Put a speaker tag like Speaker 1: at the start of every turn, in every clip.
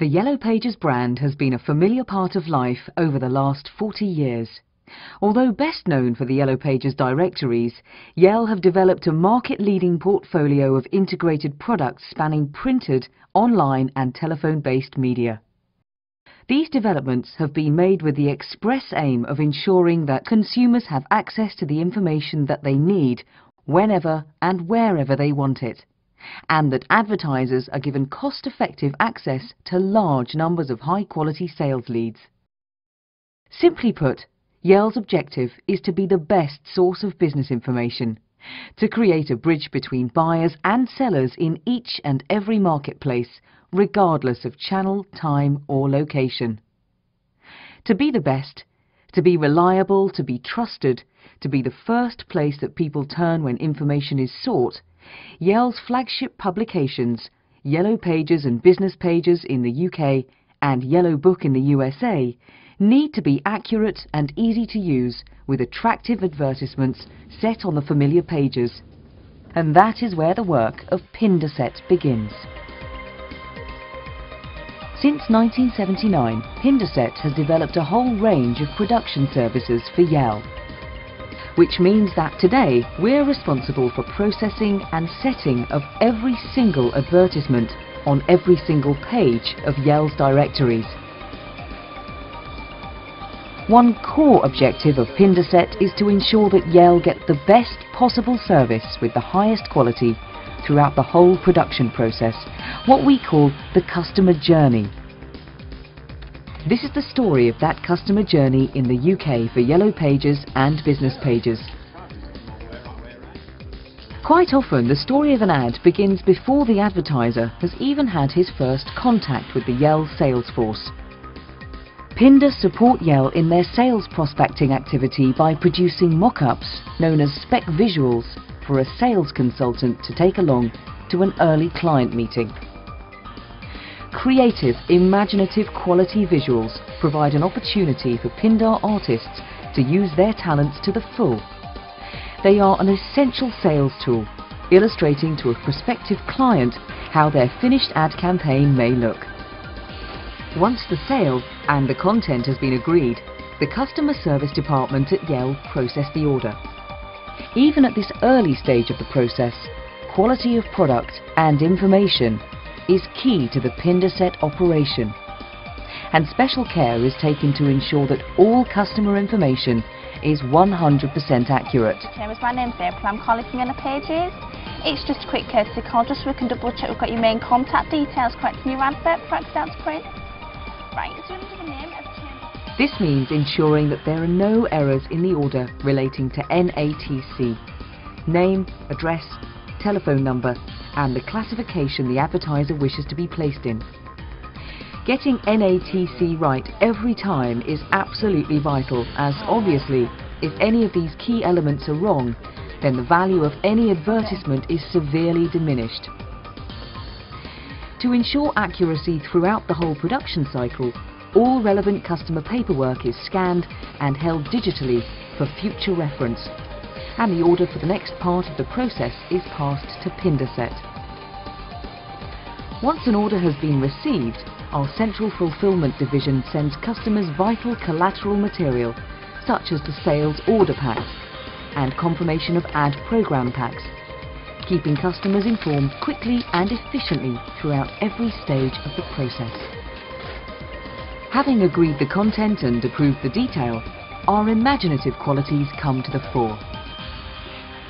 Speaker 1: The Yellow Pages brand has been a familiar part of life over the last 40 years. Although best known for the Yellow Pages directories, Yell have developed a market-leading portfolio of integrated products spanning printed, online and telephone-based media. These developments have been made with the express aim of ensuring that consumers have access to the information that they need whenever and wherever they want it, and that advertisers are given cost-effective access to large numbers of high-quality sales leads. Simply put, Yell's objective is to be the best source of business information, to create a bridge between buyers and sellers in each and every marketplace, regardless of channel, time or location. To be the best, to be reliable, to be trusted, to be the first place that people turn when information is sought, Yell's flagship publications, Yellow Pages and Business Pages in the UK and Yellow Book in the USA, need to be accurate and easy to use with attractive advertisements set on the familiar pages. And that is where the work of Pindar begins. Since 1979, Pindar has developed a whole range of production services for Yell, which means that today we're responsible for processing and setting of every single advertisement on every single page of Yell's directories. One core objective of Pindar is to ensure that Yell get the best possible service with the highest quality throughout the whole production process, what we call the customer journey. This is the story of that customer journey in the UK for Yellow Pages and Business Pages. Quite often, the story of an ad begins before the advertiser has even had his first contact with the Yell sales force. Pindar support Yell in their sales prospecting activity by producing mock-ups, known as spec visuals, for a sales consultant to take along to an early client meeting. Creative, imaginative quality visuals provide an opportunity for Pindar artists to use their talents to the full. They are an essential sales tool, illustrating to a prospective client how their finished ad campaign may look. Once the sale and the content has been agreed, the customer service department at Yell process the order. Even at this early stage of the process, quality of product and information is key to the Pindar operation, and special care is taken to ensure that all customer information is 100% accurate.
Speaker 2: My name's April, I'm calling from Yellow Pages. It's just a quick courtesy call just so we can double check we've got your main contact details correct in your advert before it's out to print. Right, so under the name of
Speaker 1: This means ensuring that there are no errors in the order relating to NATC, name, address, telephone number and the classification the advertiser wishes to be placed in. Getting NATC right every time is absolutely vital, as obviously if any of these key elements are wrong, then the value of any advertisement is severely diminished. To ensure accuracy throughout the whole production cycle, all relevant customer paperwork is scanned and held digitally for future reference, and the order for the next part of the process is passed to Pindar. Once an order has been received, our central fulfillment division sends customers vital collateral material, such as the sales order packs and confirmation of ad program packs, keeping customers informed quickly and efficiently throughout every stage of the process. Having agreed the content and approved the detail, our imaginative qualities come to the fore.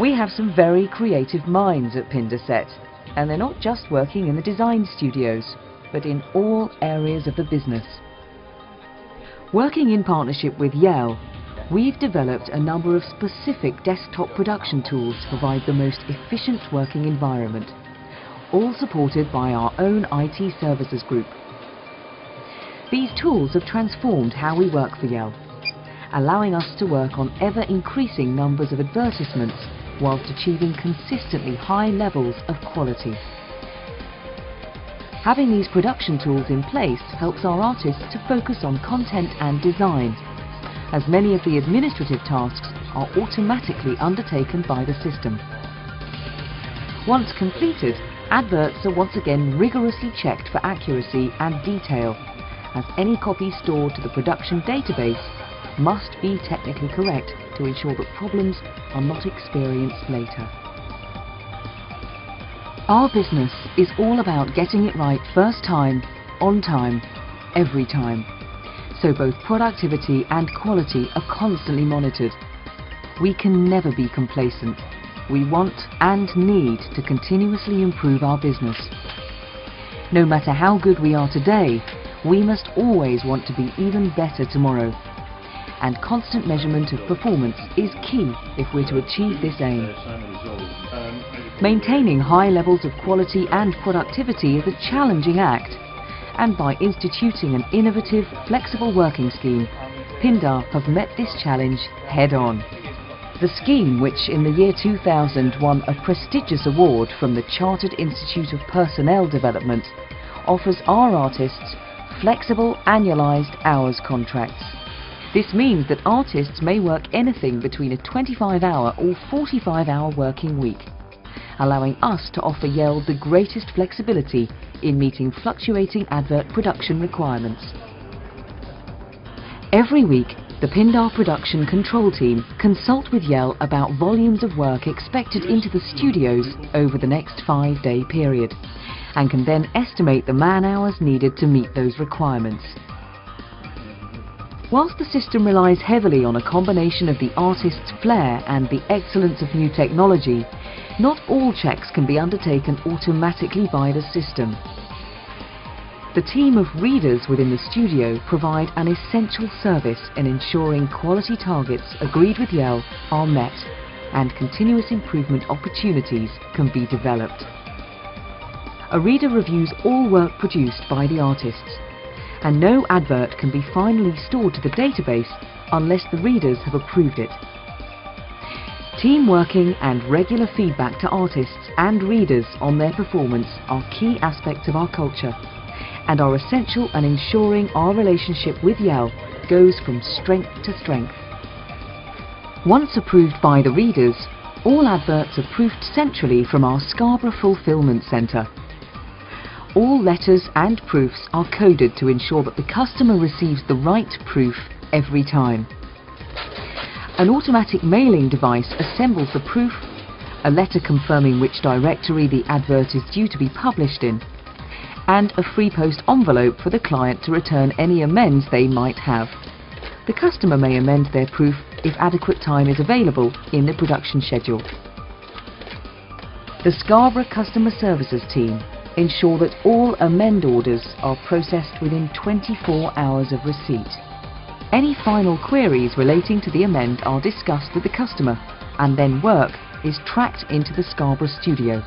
Speaker 1: We have some very creative minds at Pindar, and they're not just working in the design studios, but in all areas of the business. Working in partnership with Yell, we've developed a number of specific desktop production tools to provide the most efficient working environment, all supported by our own IT services group. These tools have transformed how we work for Yell, allowing us to work on ever-increasing numbers of advertisements whilst achieving consistently high levels of quality. Having these production tools in place helps our artists to focus on content and design, as many of the administrative tasks are automatically undertaken by the system. Once completed, Adverts are once again rigorously checked for accuracy and detail, as any copy stored to the production database must be technically correct to ensure that problems are not experienced later. Our business is all about getting it right first time, on time, every time. So both productivity and quality are constantly monitored. We can never be complacent. We want and need to continuously improve our business. No matter how good we are today, we must always want to be even better tomorrow. And constant measurement of performance is key if we're to achieve this aim. Maintaining high levels of quality and productivity is a challenging act, and by instituting an innovative, flexible working scheme, Pindar have met this challenge head-on. The scheme, which in the year 2000 won a prestigious award from the Chartered Institute of Personnel Development, offers our artists flexible annualised hours contracts. This means that artists may work anything between a 25-hour or 45-hour working week, allowing us to offer Yell the greatest flexibility in meeting fluctuating advert production requirements. Every week, the Pindar production control team consult with Yell about volumes of work expected into the studios over the next 5-day period, and can then estimate the man-hours needed to meet those requirements. Whilst the system relies heavily on a combination of the artist's flair and the excellence of new technology, not all checks can be undertaken automatically by the system. The team of readers within the studio provide an essential service in ensuring quality targets agreed with Yell are met and continuous improvement opportunities can be developed. A reader reviews all work produced by the artists, and no advert can be finally stored to the database unless the readers have approved it. Team working and regular feedback to artists and readers on their performance are key aspects of our culture, and are essential in ensuring our relationship with Yell goes from strength to strength. Once approved by the readers, all adverts are proofed centrally from our Scarborough fulfilment centre. All letters and proofs are coded to ensure that the customer receives the right proof every time. An automatic mailing device assembles the proof, a letter confirming which directory the advert is due to be published in, and a free post envelope for the client to return any amends they might have. The customer may amend their proof if adequate time is available in the production schedule. The Scarborough Customer Services team ensure that all amend orders are processed within 24 hours of receipt. Any final queries relating to the amend are discussed with the customer, and then work is tracked into the Scarborough studio.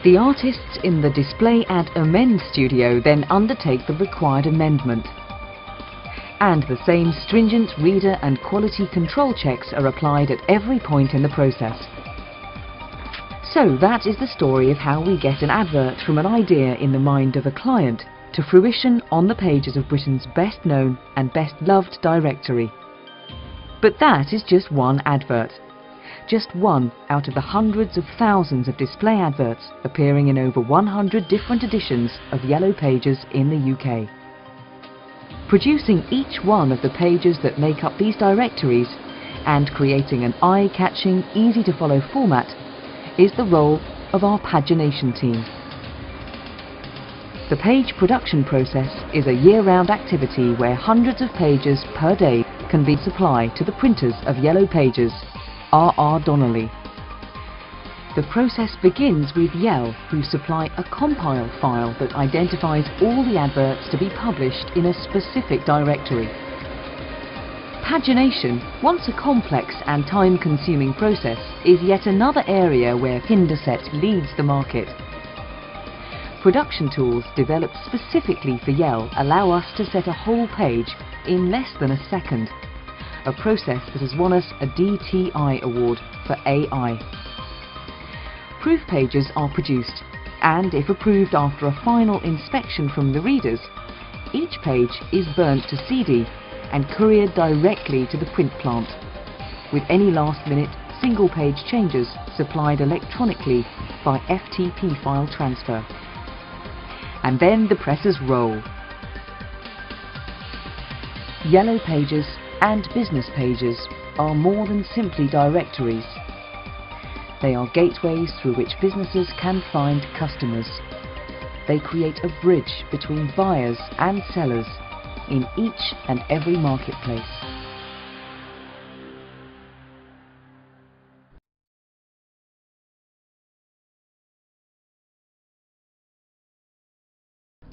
Speaker 1: The artists in the Display Ad Amend studio then undertake the required amendment, and the same stringent reader and quality control checks are applied at every point in the process. So that is the story of how we get an advert from an idea in the mind of a client to fruition on the pages of Britain's best known and best loved directory. But that is just one advert. Just one out of the hundreds of thousands of display adverts appearing in over 100 different editions of Yellow Pages in the UK. Producing each one of the pages that make up these directories and creating an eye-catching, easy-to-follow format is the role of our pagination team. The page production process is a year-round activity where hundreds of pages per day can be supplied to the printers of Yellow Pages, R.R. Donnelly. The process begins with Yell, who supply a compile file that identifies all the adverts to be published in a specific directory. Pagination, once a complex and time-consuming process, is yet another area where Pindar leads the market. Production tools developed specifically for Yell allow us to set a whole page in less than a second, a process that has won us a DTI award for AI. Proof pages are produced, and if approved after a final inspection from the readers, each page is burnt to CD and couriered directly to the print plant, with any last-minute single-page changes supplied electronically by FTP file transfer. And then the presses roll. Yellow Pages and Business Pages are more than simply directories. They are gateways through which businesses can find customers. They create a bridge between buyers and sellers in each and every marketplace.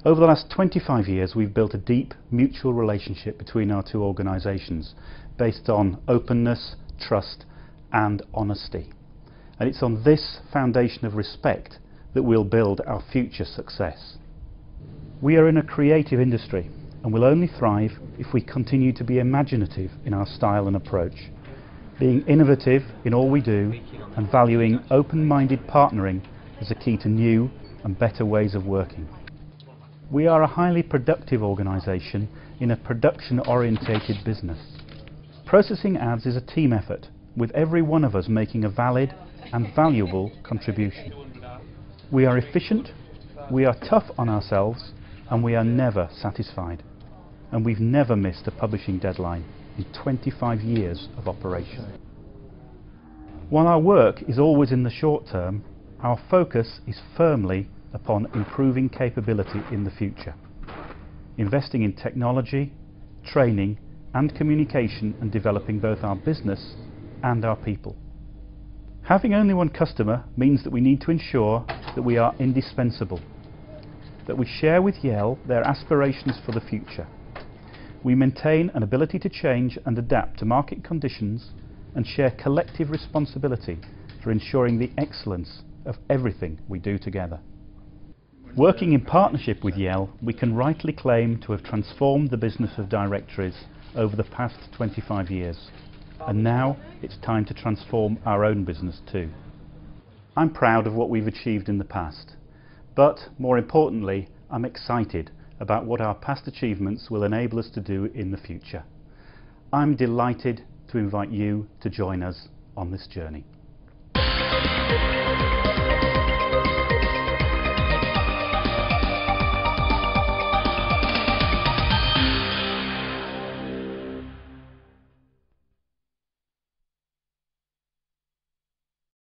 Speaker 3: Over the last 25 years, we've built a deep mutual relationship between our two organisations based on openness, trust and honesty. And it's on this foundation of respect that we'll build our future success. We are in a creative industry and will only thrive if we continue to be imaginative in our style and approach, being innovative in all we do and valuing open-minded partnering as a key to new and better ways of working. We are a highly productive organisation in a production-orientated business. Processing ads is a team effort, with every one of us making a valid and valuable contribution. We are efficient, we are tough on ourselves, and we are never satisfied. And we've never missed a publishing deadline in 25 years of operation. While our work is always in the short term, our focus is firmly upon improving capability in the future, investing in technology, training and communication, and developing both our business and our people. Having only one customer means that we need to ensure that we are indispensable, that we share with Yell their aspirations for the future. We maintain an ability to change and adapt to market conditions and share collective responsibility for ensuring the excellence of everything we do together. Working in partnership with Yell, we can rightly claim to have transformed the business of directories over the past 25 years. And now it's time to transform our own business too. I'm proud of what we've achieved in the past, but more importantly, I'm excited about what our past achievements will enable us to do in the future. I'm delighted to invite you to join us on this journey.